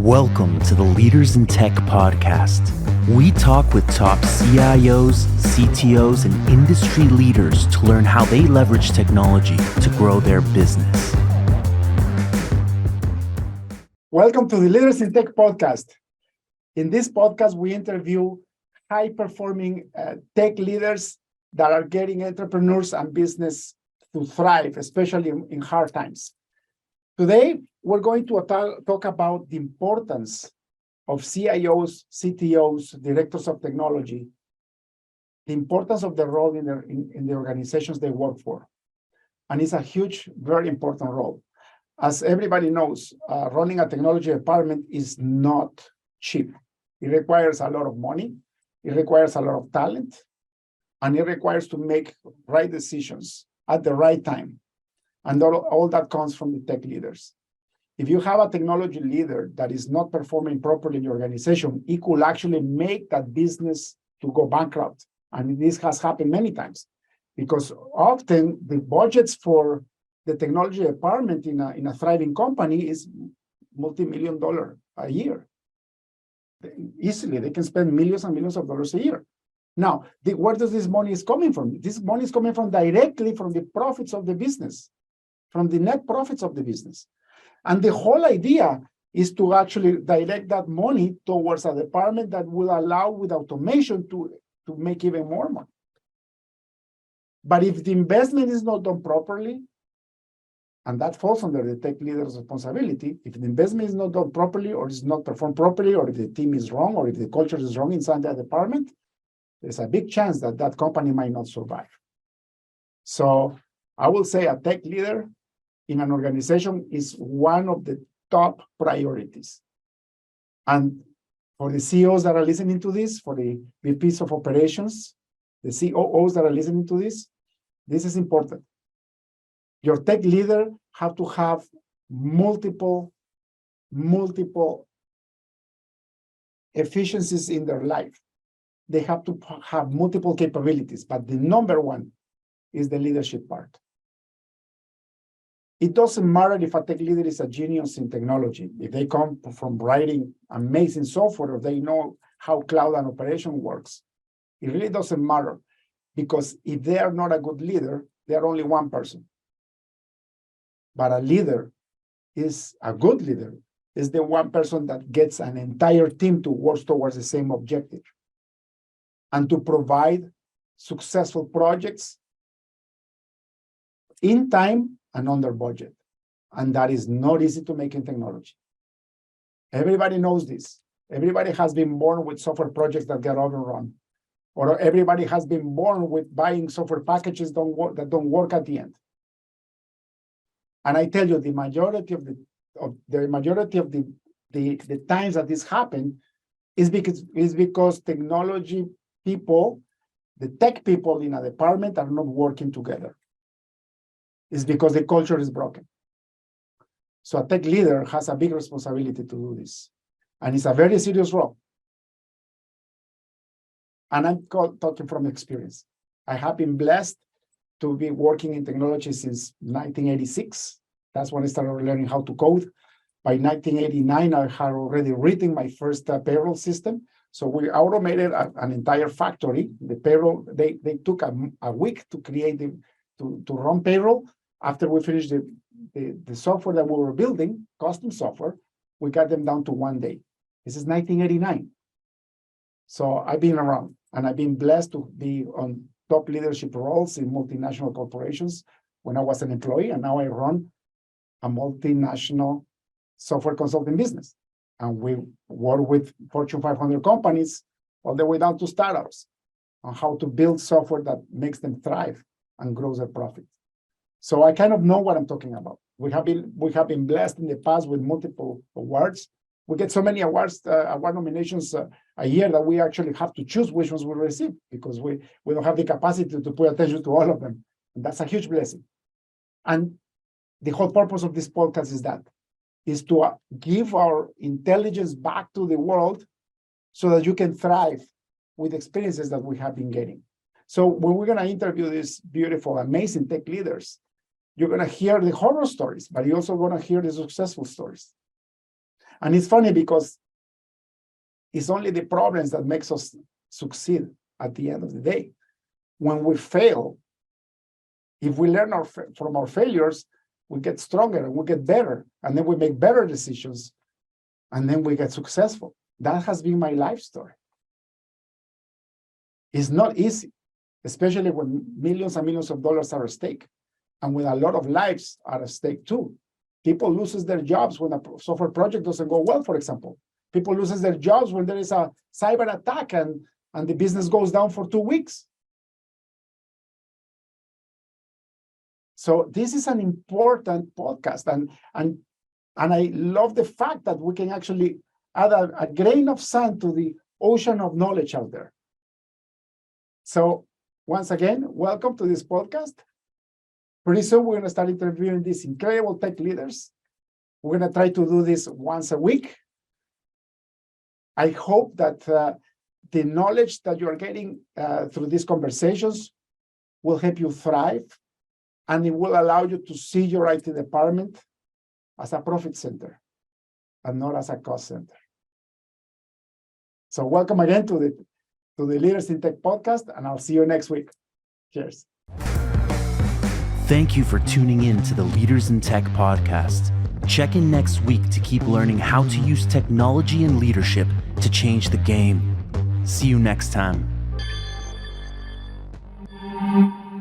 Welcome to the Leaders in Tech podcast. We talk with top CIOs, CTOs, and industry leaders to learn how they leverage technology to grow their business. Welcome to the Leaders in Tech podcast. In this podcast, we interview high-performing tech leaders that are getting entrepreneurs and business to thrive, especially in hard times. Today, we're going to talk about the importance of CIOs, CTOs, directors of technology, the importance of their role in the organizations they work for. And it's a huge, very important role. As everybody knows, running a technology department is not cheap. It requires a lot of money, it requires a lot of talent, and it requires to make right decisions at the right time. And all that comes from the tech leaders. If you have a technology leader that is not performing properly in your organization, it could actually make that business to go bankrupt. And this has happened many times because often the budgets for the technology department in a thriving company is multi-million-dollar a year. Easily, they can spend millions and millions of dollars a year. Now, where does this money is coming from? This money is coming from directly from the profits of the business, from the net profits of the business. And the whole idea is to actually direct that money towards a department that will allow with automation to make even more money. But if the investment is not done properly, and that falls under the tech leader's responsibility, if the investment is not done properly or is not performed properly, or if the team is wrong, or if the culture is wrong inside that department, there's a big chance that that company might not survive. So I will say a tech leader in an organization is one of the top priorities. And for the CEOs that are listening to this, for the VPs of operations, the COOs that are listening to this is important. Your tech leader have to have multiple efficiencies in their life. They have to have multiple capabilities, but the number one is the leadership part. It doesn't matter if a tech leader is a genius in technology, if they come from writing amazing software, or they know how cloud and operation works. It really doesn't matter, because if they are not a good leader, they are only one person. But a leader is a good leader, is the one person that gets an entire team to work towards the same objective and to provide successful projects in time and under budget. And that is not easy to make in technology. Everybody knows this. Everybody has been born with software projects that get overrun, or everybody has been born with buying software packages that don't work at the end. And I tell you, the majority of the times that this happened is because technology people, the tech people in a department, are not working together. It's because the culture is broken. So a tech leader has a big responsibility to do this. And it's a very serious role. And I'm talking from experience. I have been blessed to be working in technology since 1986. That's when I started learning how to code. By 1989, I had already written my first payroll system. So we automated an entire factory. The payroll, they took a week to create to run payroll. After we finished the software that we were building, custom software, we got them down to 1 day. This is 1989. So I've been around, and I've been blessed to be on top leadership roles in multinational corporations when I was an employee, and now I run a multinational software consulting business. And we work with Fortune 500 companies all the way down to startups on how to build software that makes them thrive and grows their profit. So I kind of know what I'm talking about. We have been blessed in the past with multiple awards. We get so many awards, award nominations a year, that we actually have to choose which ones we receive, because we don't have the capacity to pay attention to all of them. And that's a huge blessing. And the whole purpose of this podcast is to give our intelligence back to the world so that you can thrive with experiences that we have been getting. So when we're going to interview these beautiful, amazing tech leaders, you're going to hear the horror stories, but you're also going to hear the successful stories. And it's funny because it's only the problems that makes us succeed at the end of the day. When we fail, if we learn from our failures, we get stronger and we get better, and then we make better decisions, and then we get successful. That has been my life story. It's not easy, especially when millions and millions of dollars are at stake, and with a lot of lives are at stake too. People loses their jobs when a software project doesn't go well, for example. People loses their jobs when there is a cyber attack and the business goes down for 2 weeks. So this is an important podcast, and I love the fact that we can actually add a grain of sand to the ocean of knowledge out there. So once again, welcome to this podcast. Pretty soon we're going to start interviewing these incredible tech leaders. We're going to try to do this once a week. I hope that the knowledge that you're getting through these conversations will help you thrive, and it will allow you to see your IT department as a profit center and not as a cost center. So welcome again to the Leaders in Tech podcast, and I'll see you next week. Cheers. Thank you for tuning in to the Leaders in Tech podcast. Check in next week to keep learning how to use technology and leadership to change the game. See you next time.